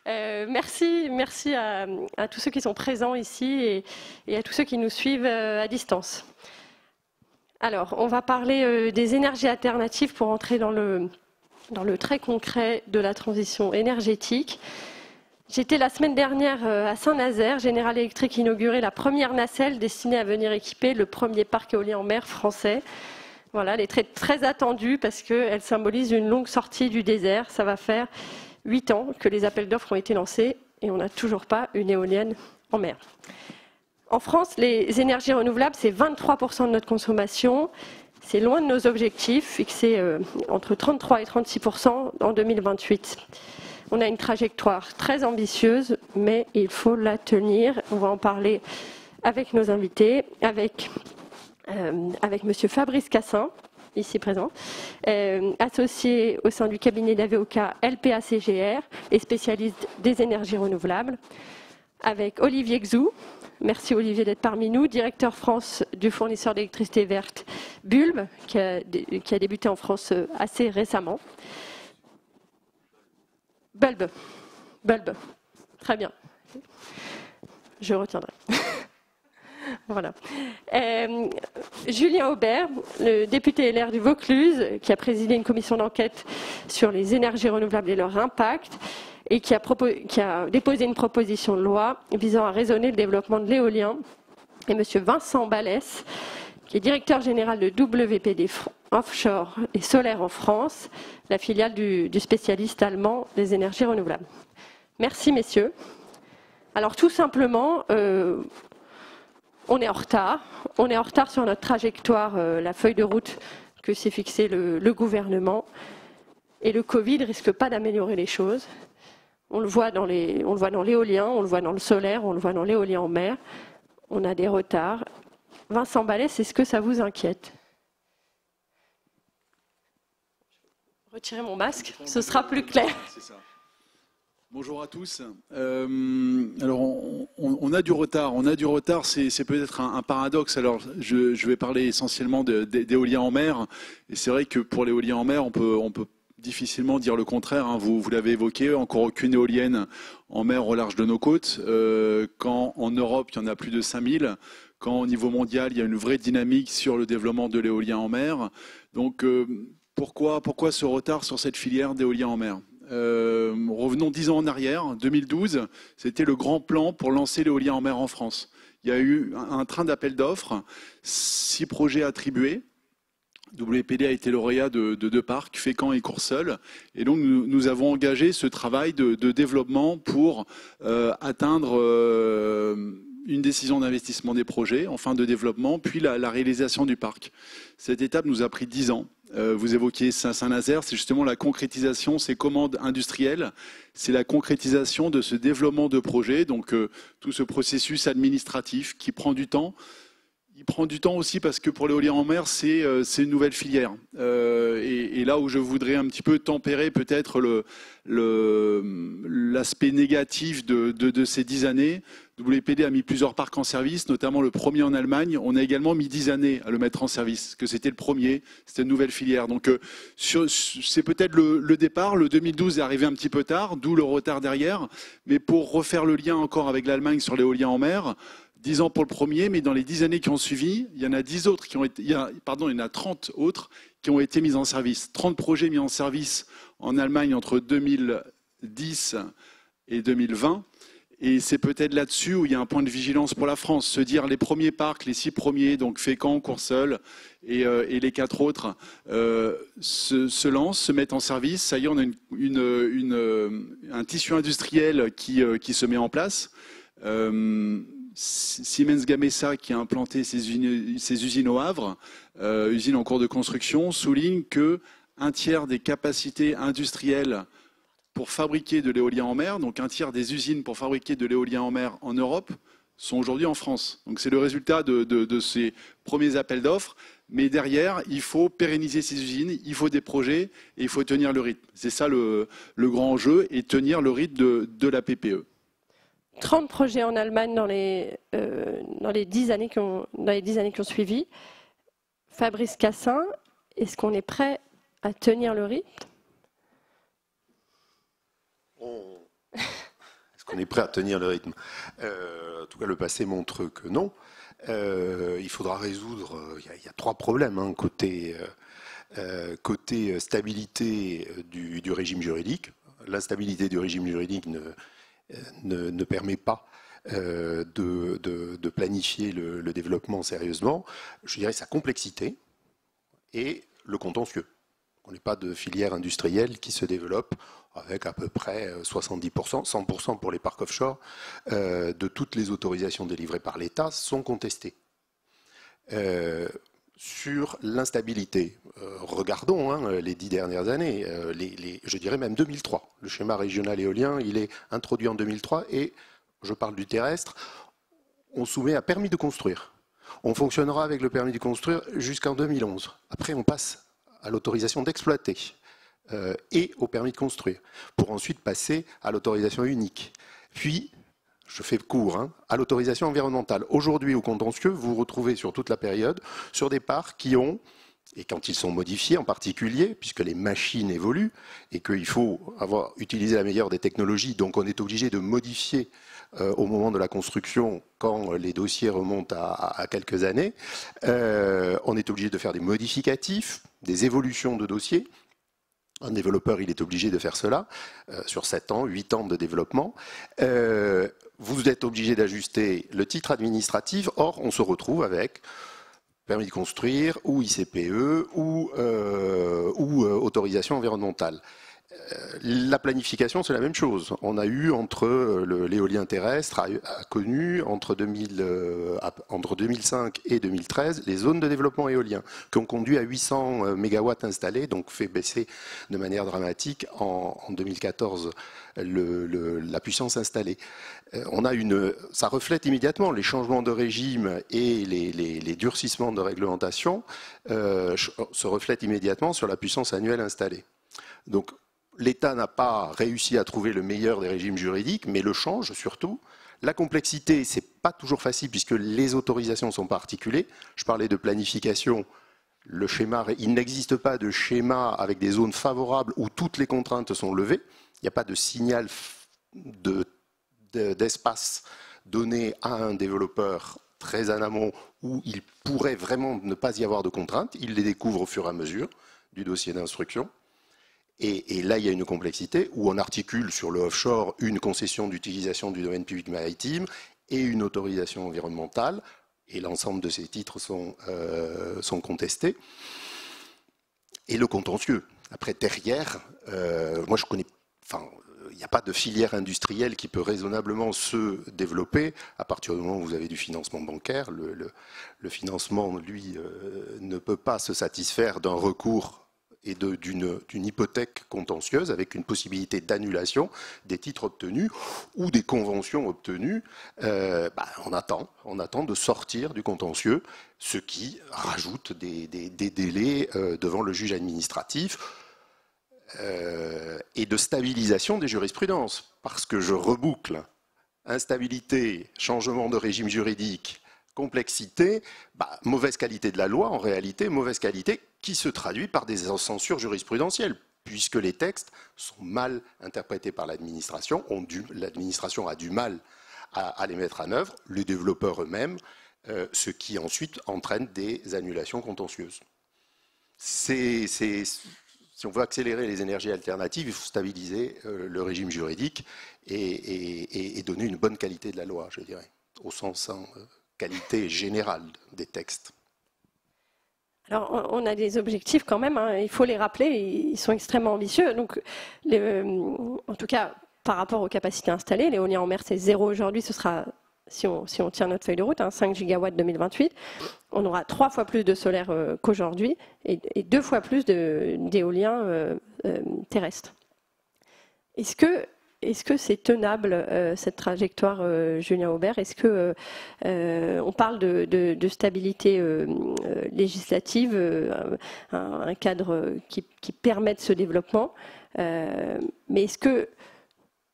Merci à tous ceux qui sont présents ici et à tous ceux qui nous suivent à distance. Alors, on va parler des énergies alternatives pour entrer dans le très concret de la transition énergétique. J'étais la semaine dernière à Saint-Nazaire. General Electric inaugurait la première nacelle destinée à venir équiper le premier parc éolien en mer français. Voilà, elle est très, très attendue parce qu'elle symbolise une longue sortie du désert. Ça va faire 8 ans que les appels d'offres ont été lancés et on n'a toujours pas une éolienne en mer. En France, les énergies renouvelables, c'est 23% de notre consommation. C'est loin de nos objectifs, fixés entre 33 et 36% en 2028. On a une trajectoire très ambitieuse, mais il faut la tenir. On va en parler avec nos invités, avec monsieur Fabrice Cassin, ici présent, associé au sein du cabinet d'avocats LPA-CGR et spécialiste des énergies renouvelables, avec Olivier Xou, merci Olivier d'être parmi nous, directeur France du fournisseur d'électricité verte Bulb, qui a débuté en France assez récemment. Bulb, très bien, je retiendrai. Voilà. Julien Aubert, le député LR du Vaucluse, qui a présidé une commission d'enquête sur les énergies renouvelables et leur impact, et qui a déposé une proposition de loi visant à raisonner le développement de l'éolien. Et M. Vincent Ballès, qui est directeur général de WPD Offshore et Solaire en France, la filiale du spécialiste allemand des énergies renouvelables. Merci, messieurs. Alors, tout simplement, on est en retard. On est en retard sur notre trajectoire, la feuille de route que s'est fixée le gouvernement. Et le Covid risque pas d'améliorer les choses. On le voit dans l'éolien, on le voit dans le solaire, on le voit dans l'éolien en mer. On a des retards. Vincent Ballès, est-ce que ça vous inquiète? Retirez mon masque, ce sera plus clair. C'est ça. Bonjour à tous. Alors, on a du retard, c'est peut-être un paradoxe. Alors, je vais parler essentiellement d'éolien en mer. Et c'est vrai que pour l'éolien en mer, on peut difficilement dire le contraire. Hein. Vous l'avez évoqué, encore aucune éolienne en mer au large de nos côtes. Quand en Europe, il y en a plus de 5000. Quand au niveau mondial, il y a une vraie dynamique sur le développement de l'éolien en mer. Donc, pourquoi ce retard sur cette filière d'éolien en mer? Revenons 10 ans en arrière, 2012, c'était le grand plan pour lancer l'éolien en mer en France. Il y a eu un train d'appel d'offres, 6 projets attribués. WPD a été lauréat de 2 parcs, Fécamp et Courseulles. Et donc nous avons engagé ce travail de développement pour atteindre une décision d'investissement des projets, en fin de développement, puis la réalisation du parc. Cette étape nous a pris 10 ans. Vous évoquiez Saint-Nazaire, c'est justement la concrétisation, ces commandes industrielles, c'est la concrétisation de ce développement de projet, donc tout ce processus administratif qui prend du temps. Il prend du temps aussi parce que pour l'éolien en mer, c'est une nouvelle filière. Et là où je voudrais un petit peu tempérer peut-être l'aspect négatif de ces 10 années, WPD a mis plusieurs parcs en service, notamment le premier en Allemagne. On a également mis 10 années à le mettre en service, que c'était le premier, c'était une nouvelle filière. Donc c'est peut-être le départ. Le 2012 est arrivé un petit peu tard, d'où le retard derrière. Mais pour refaire le lien encore avec l'Allemagne sur l'éolien en mer, 10 ans pour le premier, mais dans les 10 années qui ont suivi, il y en a 10 autres qui ont été, il y en a 30 autres qui ont été mis en service. 30 projets mis en service en Allemagne entre 2010 et 2020. Et c'est peut-être là-dessus où il y a un point de vigilance pour la France. Se dire les premiers parcs, les 6 premiers, donc Fécamp, Courseulles et les 4 autres, se lancent, se mettent en service. Ça y est, on a un tissu industriel qui se met en place. Siemens Gamesa, qui a implanté ses usines au Havre, usines en cours de construction, souligne que un tiers des capacités industrielles pour fabriquer de l'éolien en mer, donc un tiers des usines pour fabriquer de l'éolien en mer en Europe, sont aujourd'hui en France. Donc c'est le résultat de ces premiers appels d'offres. Mais derrière, il faut pérenniser ces usines, il faut des projets et il faut tenir le rythme. C'est ça le grand enjeu, et tenir le rythme de la PPE. 30 projets en Allemagne dans les 10 années qui ont suivi. Fabrice Cassin, est-ce qu'on est prêt à tenir le rythme? qu'on est prêt à tenir le rythme. En tout cas, le passé montre que non. Il faudra résoudre, il y a trois problèmes, hein, côté stabilité du régime juridique. L'instabilité du régime juridique ne permet pas de planifier le développement sérieusement. Je dirais sa complexité et le contentieux. On n'est pas de filière industrielle qui se développe avec à peu près 70%, 100% pour les parcs offshore, de toutes les autorisations délivrées par l'État sont contestées. Sur l'instabilité, regardons les 10 dernières années, je dirais même 2003. Le schéma régional éolien, il est introduit en 2003 et, je parle du terrestre, on soumet un permis de construire. On fonctionnera avec le permis de construire jusqu'en 2011. Après, on passe à l'autorisation d'exploiter et au permis de construire, pour ensuite passer à l'autorisation unique. Puis, je fais court, à l'autorisation environnementale. Aujourd'hui, au contentieux, vous vous retrouvez sur toute la période sur des parcs qui ont, et quand ils sont modifiés en particulier, puisque les machines évoluent et qu'il faut avoir utilisé la meilleure des technologies, donc on est obligé de modifier au moment de la construction, quand les dossiers remontent à quelques années, on est obligé de faire des modificatifs, des évolutions de dossiers. Un développeur, il est obligé de faire cela sur 7 ans, 8 ans de développement. Vous êtes obligé d'ajuster le titre administratif. Or, on se retrouve avec permis de construire, ou ICPE, ou autorisation environnementale. La planification, c'est la même chose. On a eu l'éolien terrestre a connu entre 2005 et 2013 les zones de développement éolien qui ont conduit à 800 mégawatts installés, donc fait baisser de manière dramatique en 2014 la puissance installée. Ça reflète immédiatement les changements de régime et les durcissements de réglementation se reflètent immédiatement sur la puissance annuelle installée. Donc, l'État n'a pas réussi à trouver le meilleur des régimes juridiques, mais le change surtout. La complexité, c'est pas toujours facile puisque les autorisations sont pas articulées. Je parlais de planification. Le schéma, il n'existe pas de schéma avec des zones favorables où toutes les contraintes sont levées. Il n'y a pas de signal d'espace donné à un développeur très en amont où il pourrait vraiment ne pas y avoir de contraintes. Il les découvre au fur et à mesure du dossier d'instruction. Et là, il y a une complexité où on articule sur le offshore une concession d'utilisation du domaine public maritime et une autorisation environnementale. Et l'ensemble de ces titres sont contestés. Et le contentieux. Après, derrière, moi je connais... il n'y a pas de filière industrielle qui peut raisonnablement se développer à partir du moment où vous avez du financement bancaire. Le financement, lui, ne peut pas se satisfaire d'un recours et d'une hypothèque contentieuse avec une possibilité d'annulation des titres obtenus ou des conventions obtenues. On attend de sortir du contentieux, ce qui rajoute des délais devant le juge administratif et de stabilisation des jurisprudences. Parce que je reboucle instabilité, changement de régime juridique, complexité, mauvaise qualité de la loi, en réalité, mauvaise qualité qui se traduit par des censures jurisprudentielles, puisque les textes sont mal interprétés par l'administration, l'administration a du mal à les mettre en œuvre, les développeurs eux-mêmes, ce qui ensuite entraîne des annulations contentieuses. Si on veut accélérer les énergies alternatives, il faut stabiliser le régime juridique et donner une bonne qualité de la loi, je dirais, au sens qualité générale des textes. Alors, on a des objectifs quand même, il faut les rappeler, ils sont extrêmement ambitieux. Donc, en tout cas, par rapport aux capacités installées, l'éolien en mer, c'est 0 aujourd'hui, ce sera, si on tient notre feuille de route, 5 gigawatts 2028. On aura 3 fois plus de solaire qu'aujourd'hui et 2 fois plus d'éolien terrestre. Est-ce que c'est tenable, cette trajectoire, Julien Aubert? Est-ce que on parle de stabilité législative, un cadre qui permette ce développement, mais est-ce que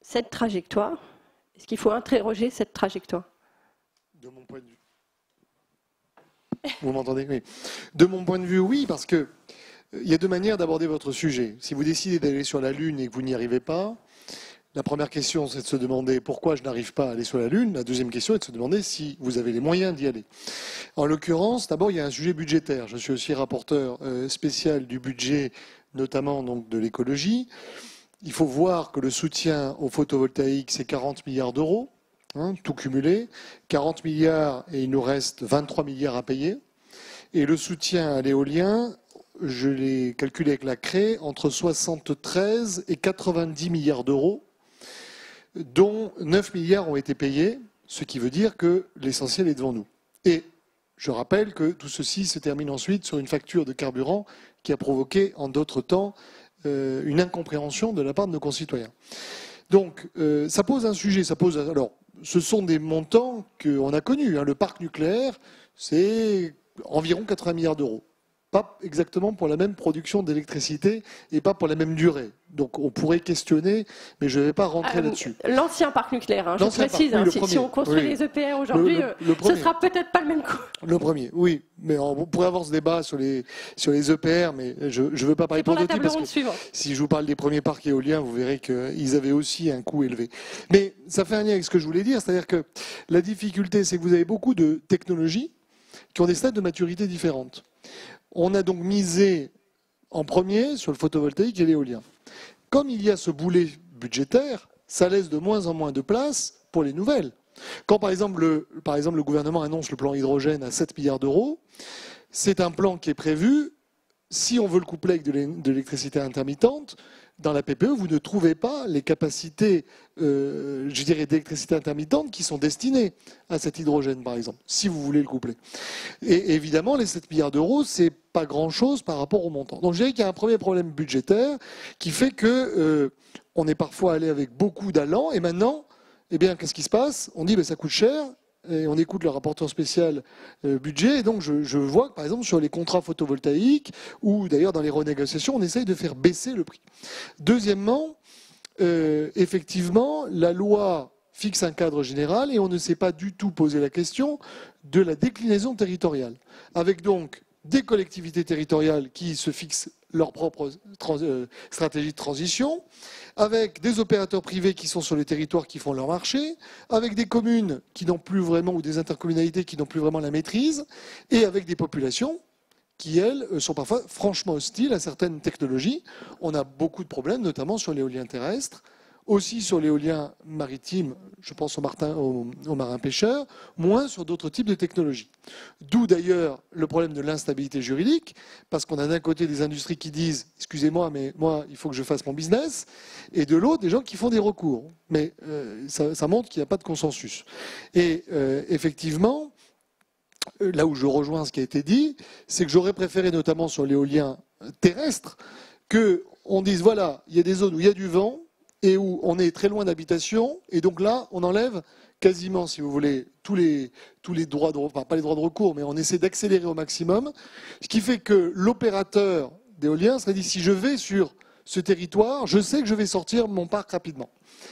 cette trajectoire, est-ce qu'il faut interroger cette trajectoire? De mon point de vue. Vous m'entendez? Oui. De mon point de vue, oui, parce que il y a deux manières d'aborder votre sujet. Si vous décidez d'aller sur la Lune et que vous n'y arrivez pas, La première question, c'est de se demander pourquoi je n'arrive pas à aller sur la Lune. La deuxième question est de se demander si vous avez les moyens d'y aller. En l'occurrence, d'abord, il y a un sujet budgétaire. Je suis aussi rapporteur spécial du budget, notamment donc, de l'écologie. Il faut voir que le soutien au photovoltaïque, c'est 40 milliards d'euros, hein, tout cumulé. 40 milliards et il nous reste 23 milliards à payer. Et le soutien à l'éolien, je l'ai calculé avec la CRE, entre 73 et 90 milliards d'euros, dont 9 milliards ont été payés, ce qui veut dire que l'essentiel est devant nous. Et je rappelle que tout ceci se termine ensuite sur une facture de carburant qui a provoqué en d'autres temps une incompréhension de la part de nos concitoyens. Donc ça pose un sujet, alors ce sont des montants qu'on a connus, hein. Le parc nucléaire, c'est environ 80 milliards d'euros. Pas exactement pour la même production d'électricité et pas pour la même durée. Donc on pourrait questionner, mais je ne vais pas rentrer là-dessus. L'ancien parc nucléaire, hein, je précise, oui, si on construit les EPR aujourd'hui, ce ne sera peut-être pas le même coup. Le premier, oui, mais on pourrait avoir ce débat sur les EPR, mais je ne veux pas parler prototype parce que si je vous parle des premiers parcs éoliens, vous verrez qu'ils avaient aussi un coût élevé. Mais ça fait un lien avec ce que je voulais dire, c'est-à-dire que la difficulté, c'est que vous avez beaucoup de technologies qui ont des stades de maturité différentes. On a donc misé en premier sur le photovoltaïque et l'éolien. Comme il y a ce boulet budgétaire, ça laisse de moins en moins de place pour les nouvelles. Quand par exemple le gouvernement annonce le plan hydrogène à 7 milliards d'euros, c'est un plan qui est prévu, si on veut le coupler avec de l'électricité intermittente, dans la PPE, vous ne trouvez pas les capacités, je dirais, d'électricité intermittente qui sont destinées à cet hydrogène, par exemple, si vous voulez le coupler. Et évidemment, les 7 milliards d'euros, c'est pas grand-chose par rapport au montant. Donc je dirais qu'il y a un premier problème budgétaire qui fait que on est parfois allé avec beaucoup d'allant, et maintenant, eh bien, qu'est-ce qui se passe? On dit, ben, ça coûte cher. Et on écoute le rapporteur spécial budget, et donc je vois que par exemple sur les contrats photovoltaïques, ou d'ailleurs dans les renégociations, on essaye de faire baisser le prix. Deuxièmement, effectivement, la loi fixe un cadre général et on ne s'est pas du tout posé la question de la déclinaison territoriale, avec donc des collectivités territoriales qui se fixent leur propre stratégie de transition, avec des opérateurs privés qui sont sur le territoire qui font leur marché, avec des communes qui n'ont plus vraiment, ou des intercommunalités qui n'ont plus vraiment la maîtrise, et avec des populations qui, elles, sont parfois franchement hostiles à certaines technologies. On a beaucoup de problèmes, notamment sur l'éolien terrestre, aussi sur l'éolien maritime, je pense aux marins pêcheurs, moins sur d'autres types de technologies. D'où d'ailleurs le problème de l'instabilité juridique, parce qu'on a d'un côté des industries qui disent « excusez-moi, mais moi, il faut que je fasse mon business », et de l'autre, des gens qui font des recours. Mais ça montre qu'il n'y a pas de consensus. Et effectivement, là où je rejoins ce qui a été dit, c'est que j'aurais préféré, notamment sur l'éolien terrestre, qu'on dise « voilà, il y a des zones où il y a du vent, et où on est très loin d'habitation, et donc là, on enlève quasiment, si vous voulez, tous les droits de recours, enfin pas les droits de recours, mais on essaie d'accélérer au maximum, ce qui fait que l'opérateur d'éolien serait dit, si je vais sur ce territoire, je sais que je vais sortir mon parc rapidement.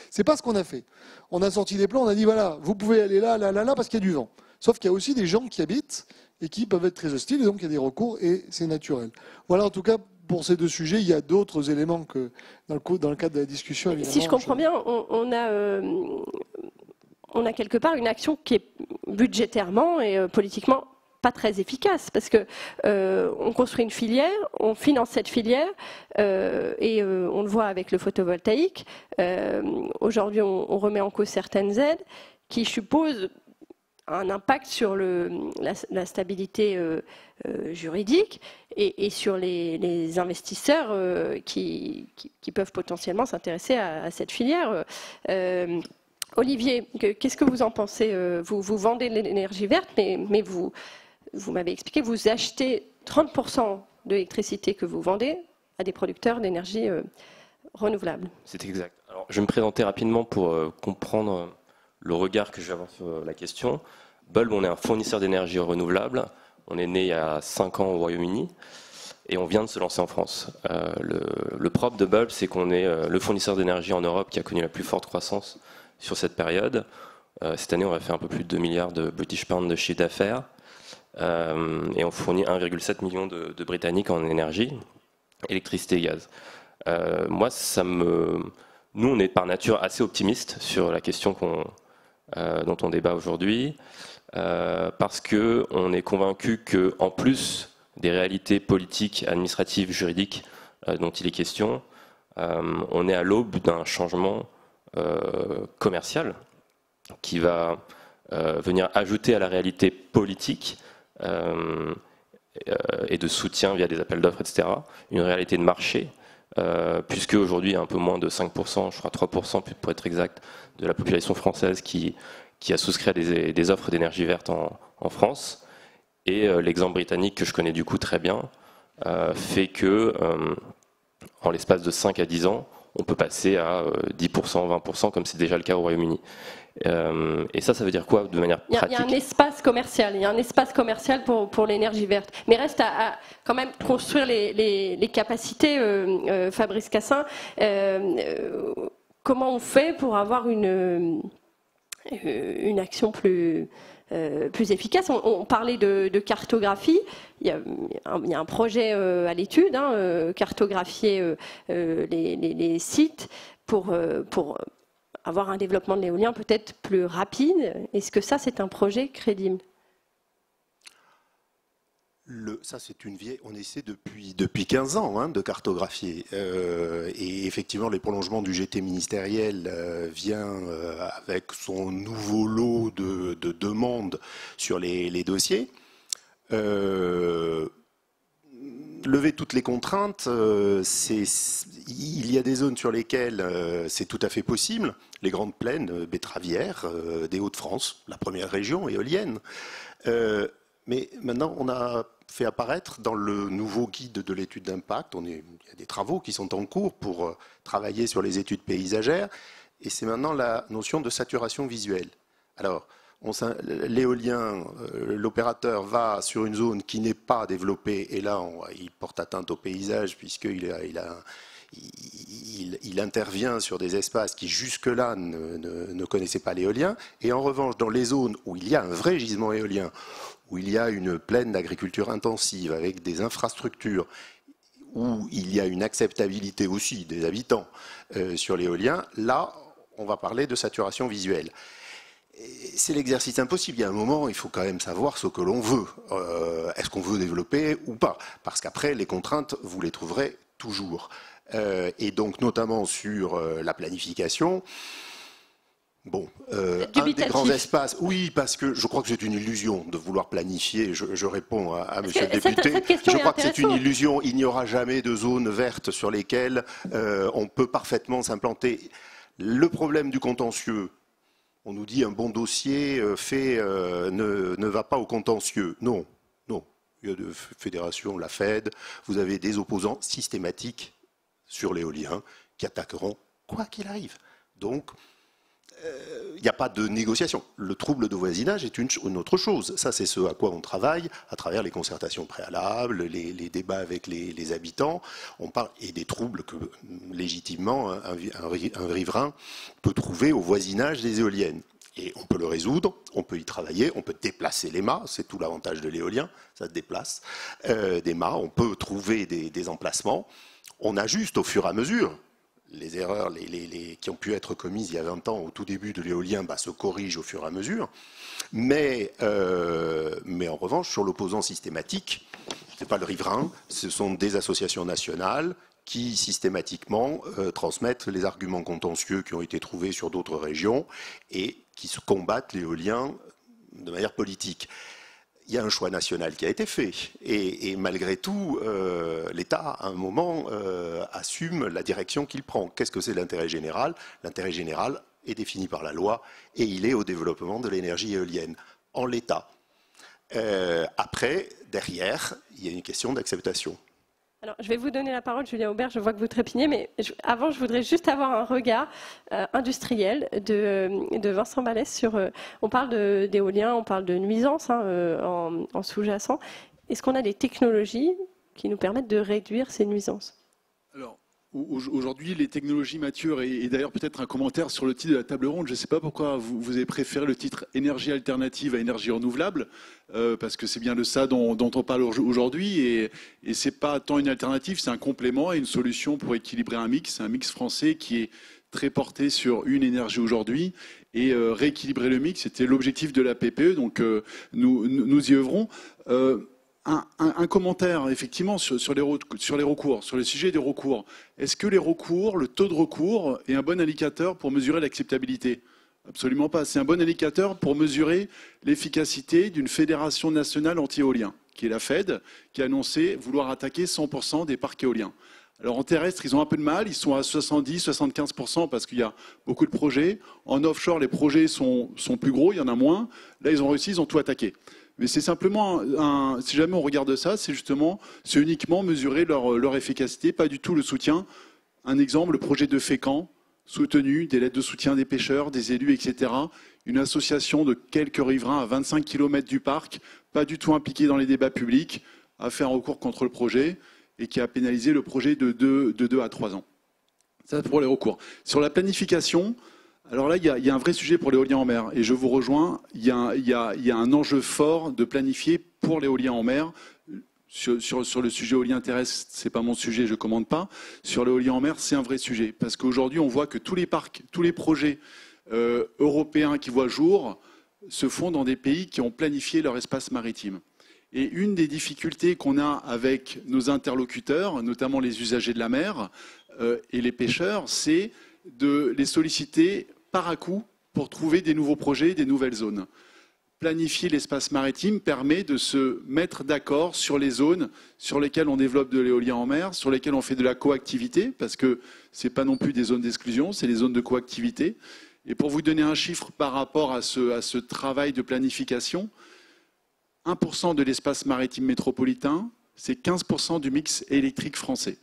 C'est pas ce qu'on a fait. On a sorti des plans, on a dit, voilà, vous pouvez aller là, là, là, là, parce qu'il y a du vent. Sauf qu'il y a aussi des gens qui habitent, et qui peuvent être très hostiles, et donc il y a des recours, et c'est naturel. Voilà, en tout cas, pour ces deux sujets, il y a d'autres éléments que dans le cadre de la discussion. Si je comprends bien, on a quelque part une action qui est budgétairement et politiquement pas très efficace, parce que on construit une filière, on finance cette filière, et on le voit avec le photovoltaïque. Aujourd'hui, on remet en cause certaines aides qui supposent un impact sur la stabilité juridique et sur les investisseurs qui peuvent potentiellement s'intéresser à cette filière. Olivier, qu'est-ce que vous en pensez? Vous vendez de l'énergie verte, mais vous m'avez expliqué que vous achetez 30% de l'électricité que vous vendez à des producteurs d'énergie renouvelable. C'est exact. Alors, je vais me présenter rapidement pour comprendre le regard que je vais avoir sur la question. Bulb, on est un fournisseur d'énergie renouvelable. On est né il y a 5 ans au Royaume-Uni et on vient de se lancer en France. Le propre de Bulb, c'est qu'on est le fournisseur d'énergie en Europe qui a connu la plus forte croissance sur cette période. Cette année, on va faire un peu plus de 2 milliards de British Pounds de chiffre d'affaires et on fournit 1,7 million de Britanniques en énergie, électricité et gaz. Moi, ça me Nous, on est par nature assez optimiste sur la question dont on débat aujourd'hui, parce qu'on est convaincu qu'en plus des réalités politiques, administratives, juridiques dont il est question, on est à l'aube d'un changement commercial qui va venir ajouter à la réalité politique et de soutien via des appels d'offres, etc., une réalité de marché, puisque aujourd'hui il y a un peu moins de 5%, je crois 3% pour être exact, de la population française qui a souscrit à des offres d'énergie verte en France. Et l'exemple britannique que je connais du coup très bien fait que en l'espace de 5 à 10 ans, on peut passer à 10%, 20%, comme c'est déjà le cas au Royaume-Uni. Et ça veut dire quoi de manière pratique? Il y a un espace commercial, pour l'énergie verte. Mais reste à quand même construire les capacités, Fabrice Cassin. Comment on fait pour avoir une action plus efficace? On parlait de cartographie. Il y a un projet à l'étude, cartographier les sites pour avoir un développement de l'éolien peut-être plus rapide. Est-ce que ça, c'est un projet crédible? Ça, c'est une vieille. On essaie depuis 15 ans de cartographier. Et effectivement, les prolongements du GT ministériel vient avec son nouveau lot de demandes sur les dossiers. Lever toutes les contraintes, il y a des zones sur lesquelles c'est tout à fait possible. Les grandes plaines betteravières des Hauts-de-France, la première région éolienne. Mais maintenant, on a fait apparaître dans le nouveau guide de l'étude d'impact, il y a des travaux qui sont en cours pour travailler sur les études paysagères, et c'est maintenant la notion de saturation visuelle. Alors, l'éolien, l'opérateur va sur une zone qui n'est pas développée, et là, il porte atteinte au paysage, puisqu'il intervient sur des espaces qui jusque-là ne connaissaient pas l'éolien, et en revanche, dans les zones où il y a un vrai gisement éolien, où il y a une plaine d'agriculture intensive avec des infrastructures, où il y a une acceptabilité aussi des habitants sur l'éolien, là, on va parler de saturation visuelle. C'est l'exercice impossible. Il y a un moment, il faut quand même savoir ce que l'on veut. Est-ce qu'on veut développer ou pas? Parce qu'après, les contraintes, vous les trouverez toujours. Et donc, notamment sur la planification. Bon, un des grands espaces, oui, parce que je crois que c'est une illusion de vouloir planifier. Je réponds à Monsieur le député. Je crois que c'est une illusion. Il n'y aura jamais de zones vertes sur lesquelles on peut parfaitement s'implanter. Le problème du contentieux, on nous dit un bon dossier ne va pas au contentieux. Non, non. Il y a de fédérations, la Fed, vous avez des opposants systématiques sur l'éolien qui attaqueront quoi qu'il arrive. Donc, il n'y a pas de négociation. Le trouble de voisinage est une autre chose. Ça, c'est ce à quoi on travaille à travers les concertations préalables, les débats avec les habitants. On parle et des troubles que, légitimement, un riverain peut trouver au voisinage des éoliennes. Et on peut le résoudre, on peut y travailler, on peut déplacer les mâts, c'est tout l'avantage de l'éolien, ça se déplace. Des mâts, on peut trouver des emplacements. On ajuste au fur et à mesure. Les erreurs qui ont pu être commises il y a 20 ans au tout début de l'éolien se corrigent au fur et à mesure. Mais en revanche, sur l'opposant systématique, ce n'est pas le riverain, ce sont des associations nationales qui systématiquement transmettent les arguments contentieux qui ont été trouvés sur d'autres régions et qui se combattent l'éolien de manière politique. Il y a un choix national qui a été fait. Et malgré tout, l'État, à un moment, assume la direction qu'il prend. Qu'est-ce que c'est l'intérêt général? L'intérêt général est défini par la loi et il est au développement de l'énergie éolienne, en l'état. Après, derrière, il y a une question d'acceptation. Alors, je vais vous donner la parole, Julien Aubert, je vois que vous trépignez, mais avant, je voudrais juste avoir un regard industriel de Vincent Balès sur... on parle d'éolien, on parle de nuisances en sous-jacent. Est-ce qu'on a des technologies qui nous permettent de réduire ces nuisances? Alors, aujourd'hui, les technologies maturent, et d'ailleurs peut-être un commentaire sur le titre de la table ronde. Je ne sais pas pourquoi vous avez préféré le titre énergie alternative à énergie renouvelable, parce que c'est bien de ça dont on parle aujourd'hui, et c'est pas tant une alternative, c'est un complément et une solution pour équilibrer un mix français qui est très porté sur une énergie aujourd'hui et rééquilibrer le mix. C'était l'objectif de la PPE, donc nous y œuvrons. Un commentaire, effectivement, sur les recours, sur le sujet des recours. Est-ce que les recours, le taux de recours est un bon indicateur pour mesurer l'acceptabilité? Absolument pas. C'est un bon indicateur pour mesurer l'efficacité d'une fédération nationale anti-éolien, qui est la FED, qui a annoncé vouloir attaquer 100% des parcs éoliens. Alors en terrestre, ils ont un peu de mal, ils sont à 70-75% parce qu'il y a beaucoup de projets. En offshore, les projets sont plus gros, il y en a moins. Là, ils ont réussi, ils ont tout attaqué. Mais c'est simplement, si jamais on regarde ça, c'est uniquement mesurer leur efficacité, pas du tout le soutien. Un exemple, le projet de Fécamp, soutenu, des lettres de soutien des pêcheurs, des élus, etc. Une association de quelques riverains à 25 km du parc, pas du tout impliquée dans les débats publics, a fait un recours contre le projet et qui a pénalisé le projet de 2 à 3 ans. Ça, pour les recours. Sur la planification, alors là, il y a un vrai sujet pour l'éolien en mer. Et je vous rejoins, il y a un enjeu fort de planifier pour l'éolien en mer. Sur le sujet éolien terrestre, ce n'est pas mon sujet, je ne commande pas. Sur l'éolien en mer, c'est un vrai sujet. Parce qu'aujourd'hui, on voit que tous les parcs, tous les projets européens qui voient jour se font dans des pays qui ont planifié leur espace maritime. Et une des difficultés qu'on a avec nos interlocuteurs, notamment les usagers de la mer et les pêcheurs, c'est de les solliciter par à-coup pour trouver des nouveaux projets, des nouvelles zones. Planifier l'espace maritime permet de se mettre d'accord sur les zones sur lesquelles on développe de l'éolien en mer, sur lesquelles on fait de la coactivité, parce que ce n'est pas non plus des zones d'exclusion, c'est des zones de coactivité. Et pour vous donner un chiffre par rapport à ce travail de planification, 1% de l'espace maritime métropolitain, c'est 15% du mix électrique français.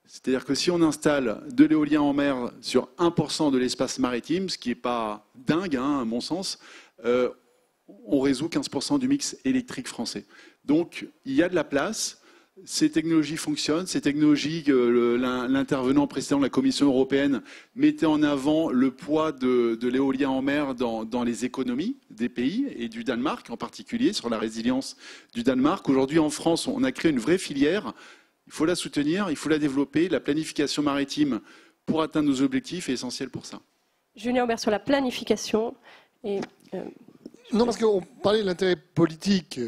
C'est-à-dire que si on installe de l'éolien en mer sur 1% de l'espace maritime, ce qui n'est pas dingue, à mon sens, on résout 15% du mix électrique français. Donc il y a de la place, ces technologies fonctionnent, ces technologies, l'intervenant précédent de la Commission européenne mettait en avant le poids de l'éolien en mer dans les économies des pays et du Danemark en particulier, sur la résilience du Danemark. Aujourd'hui en France, on a créé une vraie filière. Il faut la soutenir, il faut la développer. La planification maritime pour atteindre nos objectifs est essentielle pour ça. Julien Aubert sur la planification. Non, parce qu'on parlait de l'intérêt politique.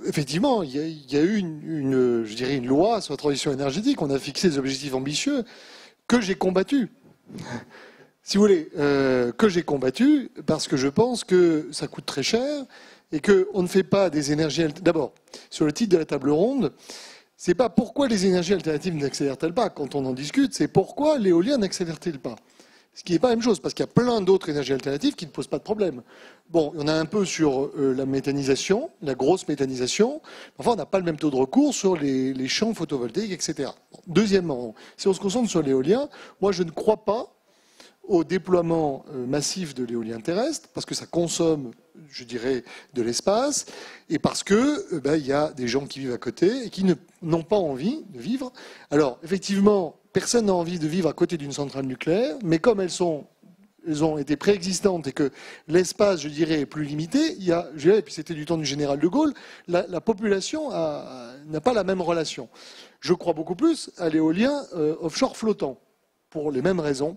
Effectivement, il y a eu je dirais une loi sur la transition énergétique. On a fixé des objectifs ambitieux que j'ai combattus. Si vous voulez, que j'ai combattus parce que je pense que ça coûte très cher et qu'on ne fait pas des énergies... D'abord, sur le titre de la table ronde, c'est pas pourquoi les énergies alternatives n'accélèrent-elles pas quand on en discute, c'est pourquoi l'éolien n'accélère-t-il pas. Ce qui n'est pas la même chose, parce qu'il y a plein d'autres énergies alternatives qui ne posent pas de problème. Bon, on a un peu sur la méthanisation, la grosse méthanisation. Enfin, on n'a pas le même taux de recours sur les champs photovoltaïques, etc. Deuxièmement, si on se concentre sur l'éolien, moi je ne crois pas au déploiement massif de l'éolien terrestre, parce que ça consomme, je dirais, de l'espace, et parce que il y a des gens qui vivent à côté et qui n'ont pas envie de vivre. Alors, effectivement, personne n'a envie de vivre à côté d'une centrale nucléaire, mais comme elles ont été préexistantes et que l'espace, je dirais, est plus limité, et puis c'était du temps du général de Gaulle, la population n'a pas la même relation. Je crois beaucoup plus à l'éolien offshore flottant, pour les mêmes raisons.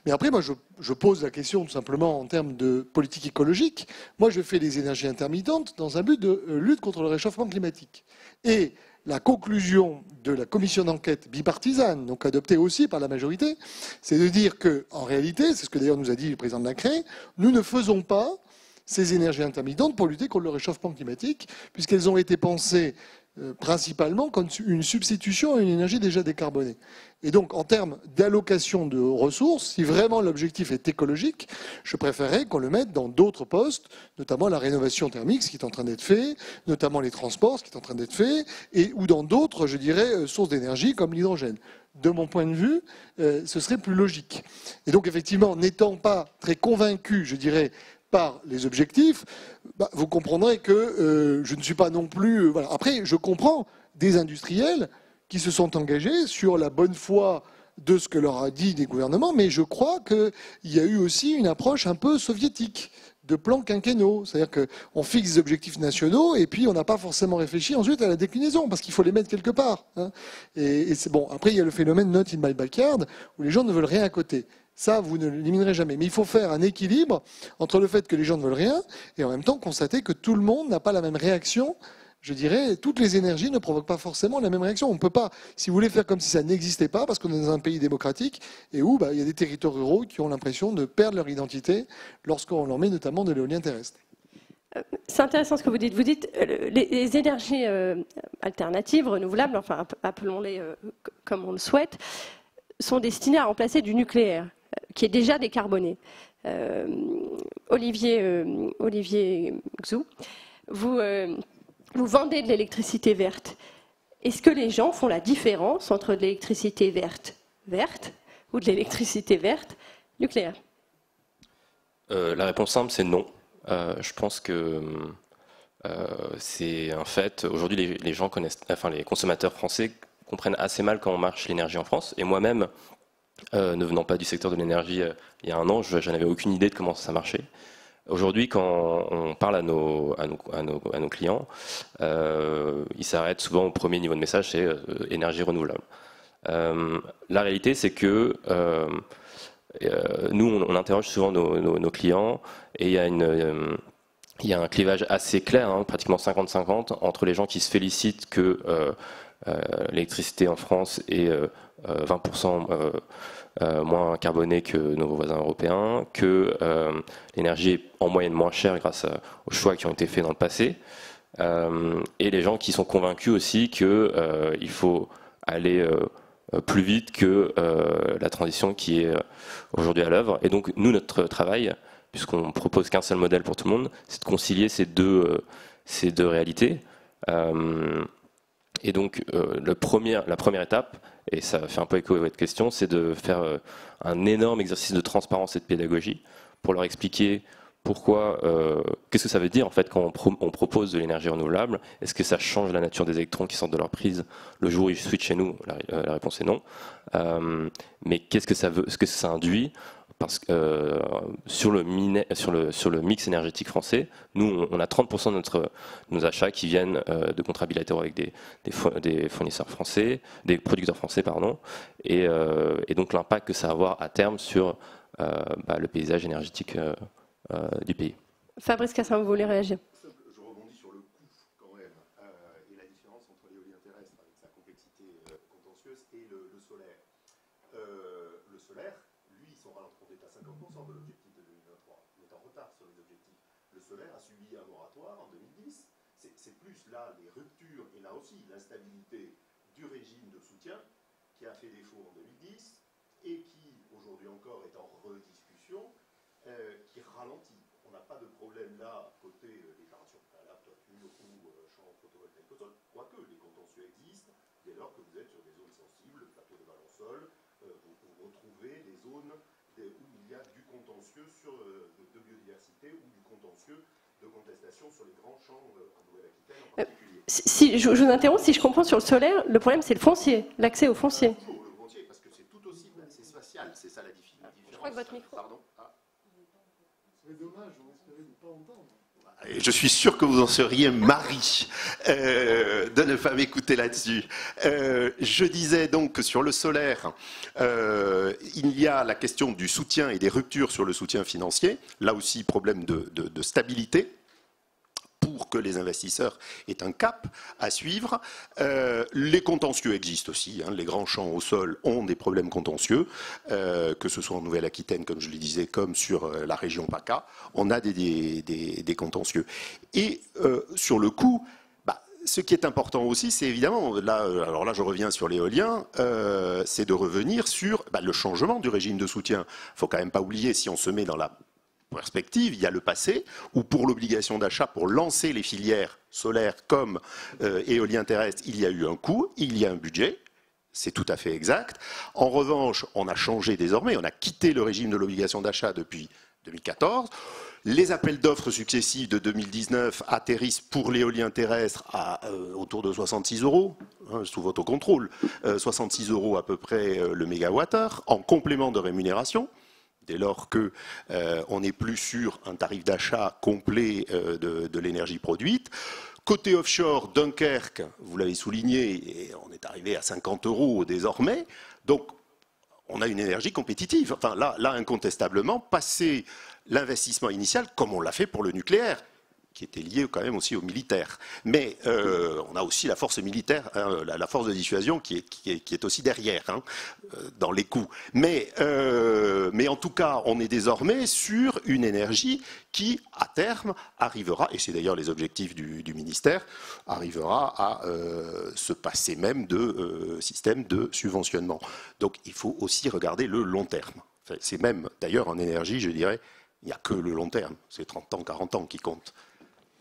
Mais après, moi, je pose la question tout simplement en termes de politique écologique. Moi, je fais des énergies intermittentes dans un but de lutte contre le réchauffement climatique. Et la conclusion de la commission d'enquête bipartisane, donc adoptée aussi par la majorité, c'est de dire qu'en réalité, c'est ce que d'ailleurs nous a dit le président de la CRE, nous ne faisons pas ces énergies intermittentes pour lutter contre le réchauffement climatique, puisqu'elles ont été pensées principalement comme une substitution à une énergie déjà décarbonée. Et donc, en termes d'allocation de ressources, si vraiment l'objectif est écologique, je préférerais qu'on le mette dans d'autres postes, notamment la rénovation thermique, ce qui est en train d'être fait, notamment les transports, ce qui est en train d'être fait, ou dans d'autres, je dirais, sources d'énergie comme l'hydrogène. De mon point de vue, ce serait plus logique. Et donc, effectivement, n'étant pas très convaincu, je dirais, par les objectifs, vous comprendrez que je ne suis pas non plus... voilà. Après, je comprends des industriels qui se sont engagés sur la bonne foi de ce que leur a dit des gouvernements, mais je crois qu'il y a eu aussi une approche un peu soviétique de plans quinquennaux. C'est-à-dire qu'on fixe des objectifs nationaux et puis on n'a pas forcément réfléchi ensuite à la déclinaison parce qu'il faut les mettre quelque part. Hein. Et c'est bon. Après, il y a le phénomène not in my backyard où les gens ne veulent rien à côté. Ça, vous ne l'éliminerez jamais. Mais il faut faire un équilibre entre le fait que les gens ne veulent rien et en même temps constater que tout le monde n'a pas la même réaction. Je dirais, toutes les énergies ne provoquent pas forcément la même réaction. On ne peut pas, si vous voulez, faire comme si ça n'existait pas, parce qu'on est dans un pays démocratique, et où il y a des territoires ruraux qui ont l'impression de perdre leur identité lorsqu'on leur met notamment de l'éolien terrestre. C'est intéressant ce que vous dites. Vous dites les énergies alternatives, renouvelables, enfin appelons-les comme on le souhaite, sont destinées à remplacer du nucléaire, qui est déjà décarboné. Olivier Xu, vous vendez de l'électricité verte. Est-ce que les gens font la différence entre de l'électricité verte ou de l'électricité verte nucléaire? La réponse simple, c'est non. Je pense que c'est un fait. Aujourd'hui, les gens connaissent, enfin les consommateurs français comprennent assez mal comment marche l'énergie en France. Et moi-même, ne venant pas du secteur de l'énergie il y a un an, je n'avais aucune idée de comment ça marchait. Aujourd'hui, quand on parle à nos clients, ils s'arrêtent souvent au premier niveau de message, c'est énergie renouvelable. La réalité, c'est que nous, on interroge souvent nos clients et il y a un clivage assez clair, hein, pratiquement 50-50, entre les gens qui se félicitent que l'électricité en France est 20% moins carbonée que nos voisins européens, que l'énergie est en moyenne moins chère grâce aux choix qui ont été faits dans le passé, et les gens qui sont convaincus aussi qu'il faut aller plus vite que la transition qui est aujourd'hui à l'œuvre. Et donc nous, notre travail, puisqu'on propose qu'un seul modèle pour tout le monde, c'est de concilier ces deux réalités. Et donc la première étape, et ça fait un peu écho à votre question, c'est de faire un énorme exercice de transparence et de pédagogie pour leur expliquer pourquoi, qu'est-ce que ça veut dire en fait quand on propose de l'énergie renouvelable. Est-ce que ça change la nature des électrons qui sortent de leur prise le jour où ils switchent chez nous? La réponse est non. Mais qu'est-ce que ça veut, ce que ça induit? Parce que sur le mix énergétique français, nous, on a 30% de nos achats qui viennent de contrats bilatéraux avec des fournisseurs français, des producteurs français, pardon, et donc l'impact que ça va avoir à terme sur le paysage énergétique du pays. Fabrice Cassin, vous voulez réagir? Je rebondis sur le coût quand même, et la différence entre l'éolien terrestre avec sa complexité contentieuse et le solaire. Le solaire, lui, son ralentissement est à 50% de l'objectif de 2023. On est en retard sur les objectifs. Le solaire a subi un moratoire en 2010. C'est plus là les ruptures et là aussi l'instabilité du régime de soutien qui a fait défaut en 2010 et qui aujourd'hui encore est en rediscussion, qui ralentit. On n'a pas de problème là côté déclaration préalable, toiture ou champ photovoltaïque au sol, quoique les contentieux existent dès lors que vous êtes sur des zones sensibles, le plateau de Valensole, vous retrouvez des zones où il y a du contentieux de biodiversité ou du contentieux de contestation sur les grands champs en Nouvelle-Aquitaine en particulier. Si je vous interromps, si je comprends sur le solaire, le problème c'est le foncier, l'accès au foncier. Le foncier, parce que c'est tout aussi, c'est spatial, c'est ça la différence. Je crois que votre micro. Pardon. C'est dommage, on espérait ne pas entendre. Je suis sûr que vous en seriez marri de ne pas m'écouter là-dessus. Je disais donc que sur le solaire, il y a la question du soutien et des ruptures sur le soutien financier. Là aussi, problème de stabilité pour que les investisseurs aient un cap à suivre. Les contentieux existent aussi. Hein. Les grands champs au sol ont des problèmes contentieux, que ce soit en Nouvelle-Aquitaine, comme je le disais, comme sur la région PACA. On a des contentieux. Et sur le coup, ce qui est important aussi, c'est évidemment, alors là je reviens sur l'éolien, c'est de revenir sur le changement du régime de soutien. Il ne faut quand même pas oublier, si on se met dans la perspective, il y a le passé, où pour l'obligation d'achat, pour lancer les filières solaires comme éolien terrestre, il y a eu un coût, il y a un budget, c'est tout à fait exact. En revanche, on a changé désormais, on a quitté le régime de l'obligation d'achat depuis 2014. Les appels d'offres successifs de 2019 atterrissent pour l'éolien terrestre à autour de 66 €, hein, sous votre contrôle, 66 € à peu près le mégawattheure, en complément de rémunération. dès lors qu'on n'est plus sur un tarif d'achat complet de l'énergie produite. Côté offshore, Dunkerque, vous l'avez souligné, et on est arrivé à 50 € désormais. Donc, on a une énergie compétitive. Enfin, là, incontestablement, passer l'investissement initial, comme on l'a fait pour le nucléaire, qui était lié quand même aussi au militaire. Mais on a aussi la force militaire, hein, la force de dissuasion qui est aussi derrière, hein, dans les coûts. Mais en tout cas, on est désormais sur une énergie qui, à terme, arrivera, et c'est d'ailleurs les objectifs du ministère, arrivera à se passer même de système de subventionnement. Donc il faut aussi regarder le long terme. Enfin, c'est même, d'ailleurs, en énergie, je dirais, il n'y a que le long terme. C'est 30 ans, 40 ans qui comptent.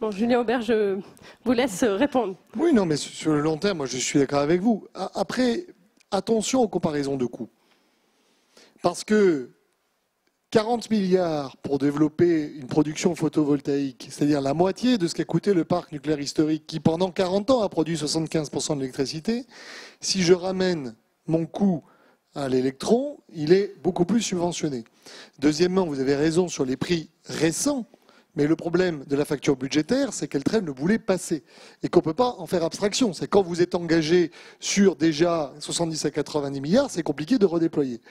Bon, Julien Aubert, je vous laisse répondre. Oui, non, mais sur le long terme, moi je suis d'accord avec vous. Après, attention aux comparaisons de coûts. Parce que 40 milliards pour développer une production photovoltaïque, c'est-à-dire la moitié de ce qu'a coûté le parc nucléaire historique, qui pendant 40 ans a produit 75% de l'électricité, si je ramène mon coût à l'électron, il est beaucoup plus subventionné. Deuxièmement, vous avez raison sur les prix récents. Mais le problème de la facture budgétaire, c'est qu'elle traîne le boulet passé et qu'on ne peut pas en faire abstraction. C'est quand vous êtes engagé sur déjà 70 à 90 milliards, c'est compliqué de redéployer.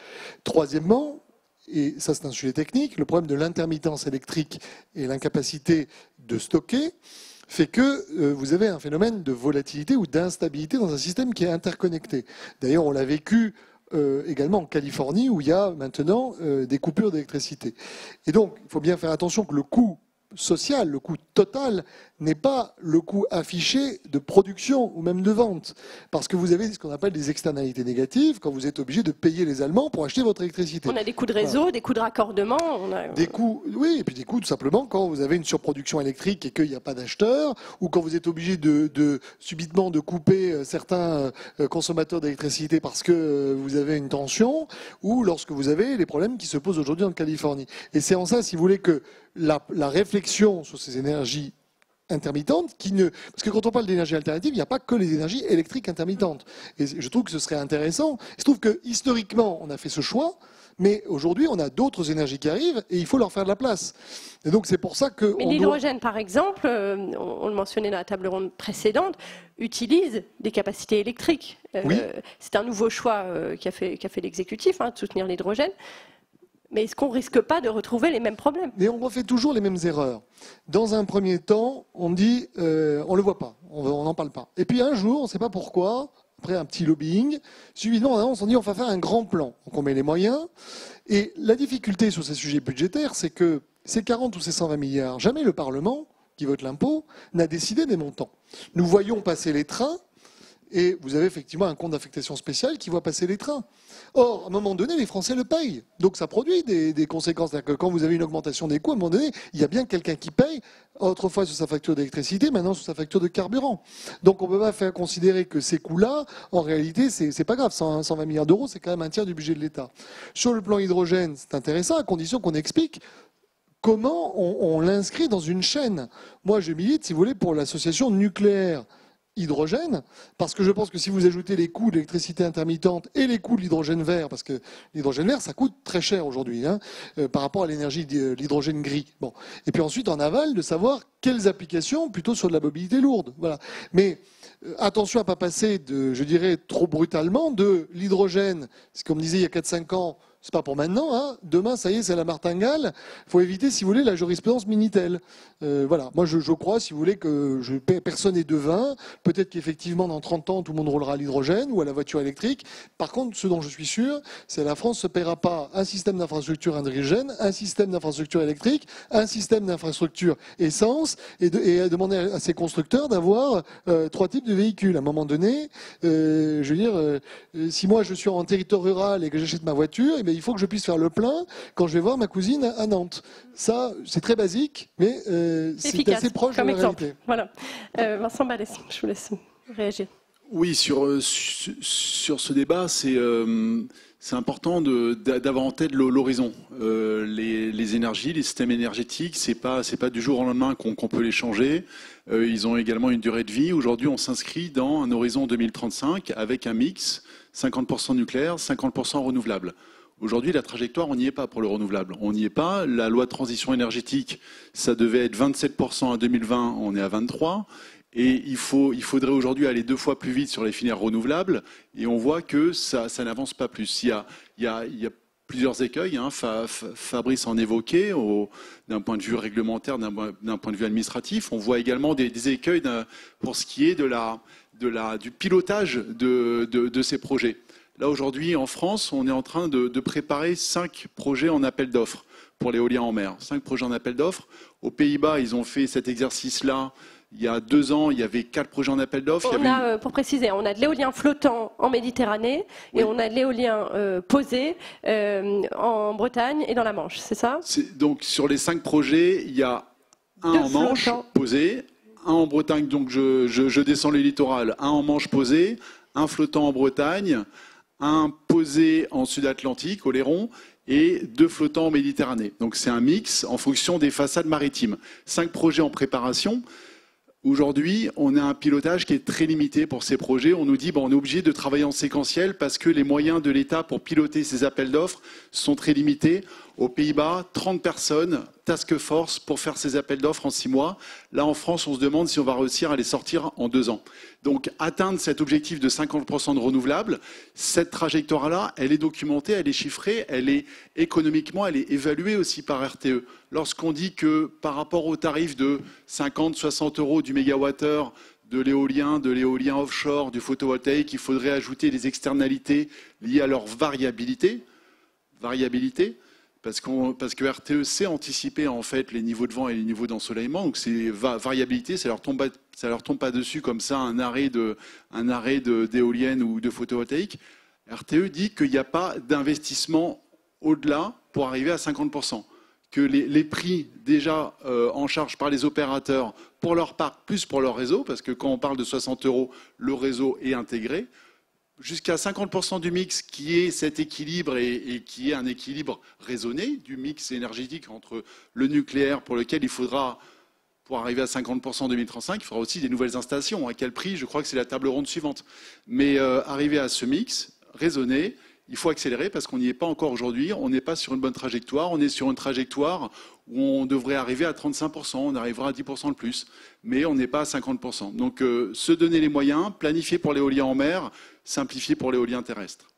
Troisièmement, et ça c'est un sujet technique, le problème de l'intermittence électrique et l'incapacité de stocker fait que vous avez un phénomène de volatilité ou d'instabilité dans un système qui est interconnecté. D'ailleurs, on l'a vécu également en Californie où il y a maintenant des coupures d'électricité. Et donc, il faut bien faire attention que le coût social, le coût total, n'est pas le coût affiché de production ou même de vente. Parce que vous avez ce qu'on appelle des externalités négatives quand vous êtes obligé de payer les Allemands pour acheter votre électricité. On a des coûts de réseau, voilà. Des coûts de raccordement. Des coûts, oui, et puis des coûts tout simplement quand vous avez une surproduction électrique et qu'il n'y a pas d'acheteurs, ou quand vous êtes obligé subitement de couper certains consommateurs d'électricité parce que vous avez une tension, ou lorsque vous avez les problèmes qui se posent aujourd'hui en Californie. Et c'est en ça, si vous voulez, que la réflexion sur ces énergies intermittentes, parce que quand on parle d'énergie alternative, il n'y a pas que les énergies électriques intermittentes. Et je trouve que ce serait intéressant. Il se trouve que historiquement, on a fait ce choix, mais aujourd'hui, on a d'autres énergies qui arrivent et il faut leur faire de la place. Et donc c'est pour ça que... Mais l'hydrogène, par exemple, on le mentionnait dans la table ronde précédente, utilise des capacités électriques. Oui. C'est un nouveau choix qu'a fait l'exécutif, de soutenir l'hydrogène. Mais est-ce qu'on ne risque pas de retrouver les mêmes problèmes? Mais on refait toujours les mêmes erreurs. Dans un premier temps, on dit, on ne le voit pas, on n'en parle pas. Et puis un jour, on ne sait pas pourquoi, après un petit lobbying, subitement on annonce, on dit on va faire un grand plan. Donc on met les moyens. Et la difficulté sur ces sujets budgétaires, c'est que ces 40 ou ces 120 milliards, jamais le Parlement, qui vote l'impôt, n'a décidé des montants. Nous voyons passer les trains, et vous avez effectivement un compte d'affectation spéciale qui voit passer les trains. Or, à un moment donné, les Français le payent. Donc ça produit des conséquences. C'est-à-dire que quand vous avez une augmentation des coûts, à un moment donné, il y a bien quelqu'un qui paye, autrefois sur sa facture d'électricité, maintenant sur sa facture de carburant. Donc on ne peut pas faire considérer que ces coûts-là, en réalité, c'est pas grave. 120 milliards d'euros, c'est quand même un tiers du budget de l'État. Sur le plan hydrogène, c'est intéressant, à condition qu'on explique comment on l'inscrit dans une chaîne. Moi, je milite, si vous voulez, pour l'association nucléaire hydrogène, parce que je pense que si vous ajoutez les coûts de l'électricité intermittente et les coûts de l'hydrogène vert, parce que l'hydrogène vert, ça coûte très cher aujourd'hui, par rapport à l'énergie de l'hydrogène gris. Bon. Et puis ensuite, en aval, de savoir quelles applications, plutôt sur de la mobilité lourde. Voilà. Mais attention à ne pas passer, je dirais, trop brutalement, de l'hydrogène, ce qu'on me disait il y a 4-5 ans, c'est pas pour maintenant, demain, ça y est, c'est la martingale. Il faut éviter, si vous voulez, la jurisprudence Minitel. Voilà. Moi, je crois, si vous voulez, que personne n'est devin. Peut-être qu'effectivement, dans 30 ans, tout le monde roulera à l'hydrogène ou à la voiture électrique. Par contre, ce dont je suis sûr, c'est que la France ne se paiera pas un système d'infrastructure hydrogène, un système d'infrastructure électrique, un système d'infrastructure essence, et demander à ses constructeurs d'avoir 3 types de véhicules. À un moment donné, je veux dire, si moi, je suis en territoire rural et que j'achète ma voiture, il faut que je puisse faire le plein quand je vais voir ma cousine à Nantes. Ça, c'est très basique, mais c'est assez proche de la réalité. Voilà. Vincent Balès, je vous laisse réagir. Oui, sur ce débat, c'est important d'avoir en tête l'horizon. Les énergies, les systèmes énergétiques, c'est pas du jour au lendemain qu'on peut les changer. Ils ont également une durée de vie. Aujourd'hui, on s'inscrit dans un horizon 2035 avec un mix 50% nucléaire, 50% renouvelable. Aujourd'hui, la trajectoire, on n'y est pas pour le renouvelable. On n'y est pas. La loi de transition énergétique, ça devait être 27% à 2020, on est à 23%. Et il faudrait aujourd'hui aller 2 fois plus vite sur les filières renouvelables. Et on voit que ça n'avance pas plus. Il y a plusieurs écueils. Hein. Fabrice en évoquait d'un point de vue réglementaire, d'un point de vue administratif. On voit également des écueils pour ce qui est du pilotage de ces projets. Là, aujourd'hui, en France, on est en train de préparer 5 projets en appel d'offres pour l'éolien en mer. 5 projets en appel d'offres. Aux Pays-Bas, ils ont fait cet exercice-là. Il y a 2 ans, il y avait 4 projets en appel d'offres. Pour préciser, on a de l'éolien flottant en Méditerranée et on a de l'éolien posé en Bretagne et dans la Manche, c'est ça? Donc, sur les 5 projets, il y a un en Manche posé, un en Bretagne, donc je descends le littoral, un en Manche posé, un flottant en Bretagne, un posé en Sud-Atlantique, au Léron, et 2 flottants en Méditerranée. Donc c'est un mix en fonction des façades maritimes. 5 projets en préparation. Aujourd'hui, on a un pilotage qui est très limité pour ces projets. On nous dit on est obligé de travailler en séquentiel parce que les moyens de l'État pour piloter ces appels d'offres sont très limités. Aux Pays-Bas, 30 personnes, task force, pour faire ces appels d'offres en 6 mois. Là, en France, on se demande si on va réussir à les sortir en 2 ans. Donc, atteindre cet objectif de 50% de renouvelables, cette trajectoire-là, elle est documentée, elle est chiffrée, elle est économiquement, elle est évaluée aussi par RTE. Lorsqu'on dit que par rapport au tarif de 50-60 euros du mégawattheure de l'éolien offshore, du photovoltaïque, il faudrait ajouter des externalités liées à leur variabilité, parce que RTE sait anticiper en fait les niveaux de vent et les niveaux d'ensoleillement. Donc ces variabilités, ça leur tombe pas dessus comme ça un arrêt d'éolienne ou de photovoltaïque. RTE dit qu'il n'y a pas d'investissement au-delà pour arriver à 50%. Que les prix déjà en charge par les opérateurs pour leur parc plus pour leur réseau, parce que quand on parle de 60 euros, le réseau est intégré. Jusqu'à 50% du mix qui est cet équilibre et qui est un équilibre raisonné du mix énergétique entre le nucléaire pour lequel il faudra, pour arriver à 50% en 2035, il faudra aussi des nouvelles installations. À quel prix? Je crois que c'est la table ronde suivante. Mais arriver à ce mix raisonné, il faut accélérer parce qu'on n'y est pas encore aujourd'hui. On n'est pas sur une bonne trajectoire. On est sur une trajectoire où on devrait arriver à 35%. On arrivera à 10% de plus. Mais on n'est pas à 50%. Donc, se donner les moyens, planifier pour l'éolien en mer, simplifier pour l'éolien terrestre.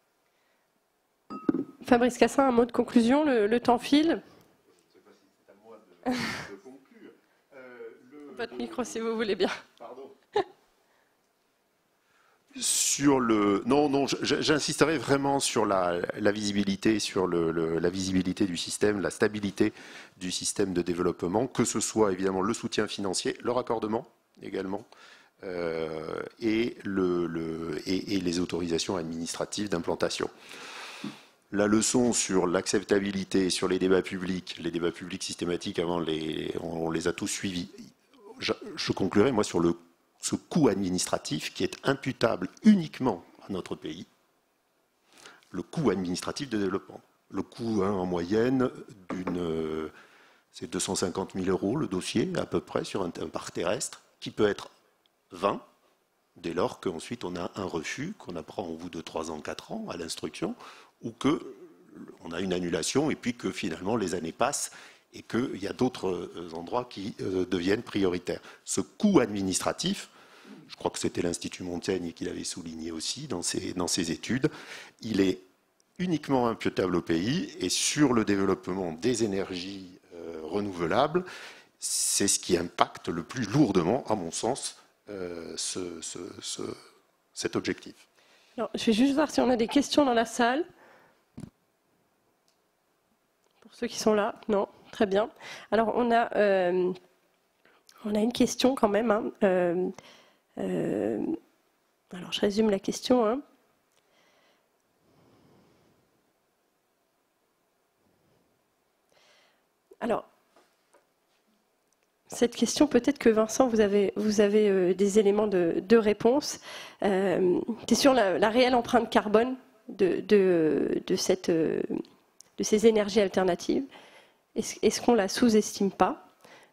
Fabrice Cassin, un mot de conclusion. Le temps file. Je ne sais pas si c'est à moi de conclure. Votre micro, si vous voulez bien. Pardon. J'insisterai vraiment sur la visibilité, sur la visibilité du système, la stabilité du système de développement, que ce soit évidemment le soutien financier, le raccordement également, et les autorisations administratives d'implantation. La leçon sur l'acceptabilité, sur les débats publics systématiques, avant on les a tous suivis. Je conclurai moi sur ce coût administratif qui est imputable uniquement à notre pays, le coût administratif de développement. Le coût en moyenne, c'est 250 000 € le dossier à peu près sur un parc terrestre, qui peut être 20, dès lors qu'ensuite on a un refus, qu'on apprend au bout de 3 ans, 4 ans à l'instruction, ou qu'on a une annulation et puis que finalement les années passent et qu'il y a d'autres endroits qui deviennent prioritaires. Ce coût administratif, je crois que c'était l'Institut Montaigne qui l'avait souligné aussi dans ses études, il est uniquement imputable au pays, et sur le développement des énergies renouvelables, c'est ce qui impacte le plus lourdement, à mon sens, cet objectif. Alors, je vais juste voir si on a des questions dans la salle. Pour ceux qui sont là, non, très bien. Alors, on a une question quand même. Alors, je résume la question. Alors, cette question, peut-être que Vincent, vous avez des éléments de réponse. C'est sur la réelle empreinte carbone de ces énergies alternatives. Est-ce qu'on la sous-estime pas?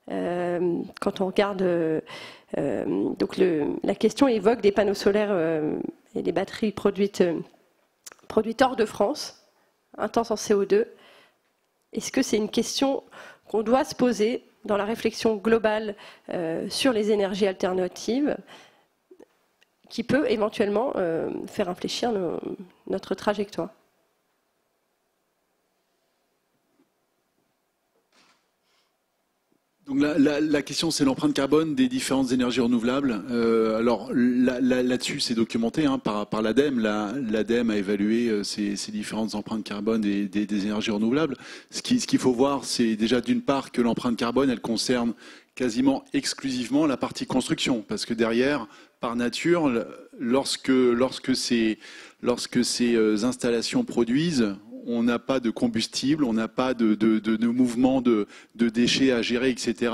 Quand on regarde, la question évoque des panneaux solaires et des batteries produites hors de France, intense en CO2. Est-ce que c'est une question qu'on doit se poser dans la réflexion globale sur les énergies alternatives, qui peut éventuellement faire infléchir notre trajectoire? Donc la question, c'est l'empreinte carbone des différentes énergies renouvelables. Alors là-dessus, c'est documenté par l'ADEME. L'ADEME a évalué ces différentes empreintes carbone des énergies renouvelables. Ce qu'il faut voir, c'est déjà d'une part que l'empreinte carbone, elle concerne quasiment exclusivement la partie construction, parce que derrière, par nature, lorsque ces installations produisent, on n'a pas de combustible, on n'a pas de mouvement de déchets à gérer, etc.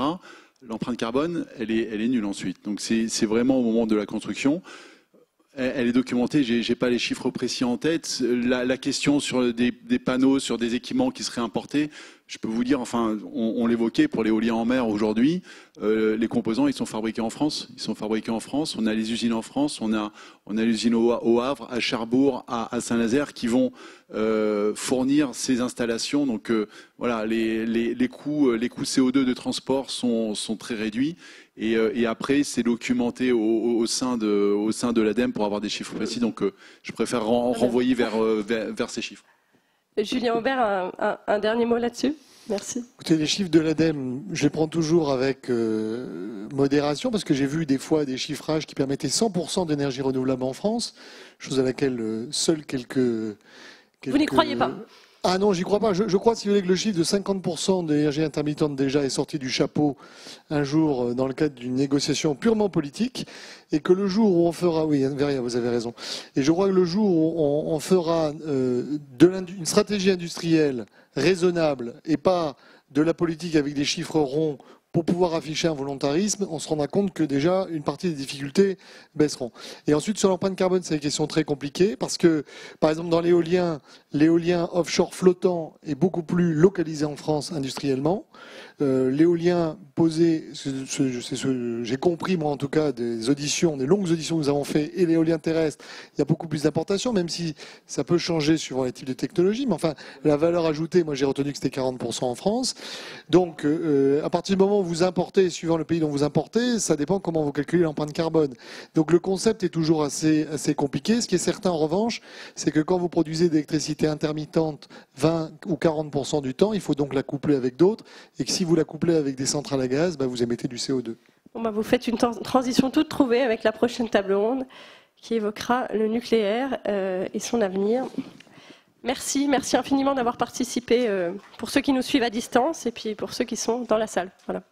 L'empreinte carbone, elle est nulle ensuite. Donc c'est vraiment au moment de la construction. Elle est documentée, je n'ai pas les chiffres précis en tête. La question sur des panneaux, sur des équipements qui seraient importés, je peux vous dire, enfin, on l'évoquait pour l'éolien en mer aujourd'hui, les composants, ils sont fabriqués en France. Ils sont fabriqués en France. On a les usines en France. On a l'usine au Havre, à Cherbourg, à Saint-Nazaire, qui vont fournir ces installations. Donc voilà, les coûts CO2 de transport sont très réduits. Et après, c'est documenté au sein de l'ADEME pour avoir des chiffres précis. Donc je préfère renvoyer vers ces chiffres. Julien Aubert, un dernier mot là-dessus. Merci. Écoutez, les chiffres de l'ADEME, je les prends toujours avec modération, parce que j'ai vu des fois des chiffrages qui permettaient 100% d'énergie renouvelable en France, chose à laquelle seuls quelques... Vous n'y croyez pas? Ah non, j'y crois pas. Je crois, si vous voulez, que le chiffre de 50% d'énergie intermittente déjà est sorti du chapeau un jour dans le cadre d'une négociation purement politique, et que le jour où on fera, oui, vous avez raison, et je crois que le jour où on fera une stratégie industrielle raisonnable et pas de la politique avec des chiffres ronds pour pouvoir afficher un volontarisme, on se rendra compte que déjà une partie des difficultés baisseront. Et ensuite, sur l'empreinte carbone, c'est une question très compliquée, parce que, par exemple, dans l'éolien offshore flottant est beaucoup plus localisé en France industriellement. L'éolien posé, j'ai compris, moi en tout cas, des longues auditions que nous avons fait, et l'éolien terrestre, il y a beaucoup plus d'importations, même si ça peut changer suivant les types de technologies. Mais enfin, la valeur ajoutée, moi j'ai retenu que c'était 40% en France. Donc, à partir du moment où vous importez, suivant le pays dont vous importez, ça dépend comment vous calculez l'empreinte carbone. Donc le concept est toujours assez compliqué. Ce qui est certain en revanche, c'est que quand vous produisez de l'électricité intermittente 20 ou 40% du temps, il faut donc la coupler avec d'autres, et que si vous la couplez avec des centrales à gaz, vous émettez du CO2. Bon, vous faites une transition toute trouvée avec la prochaine table ronde qui évoquera le nucléaire et son avenir. Merci infiniment d'avoir participé pour ceux qui nous suivent à distance et puis pour ceux qui sont dans la salle. Voilà.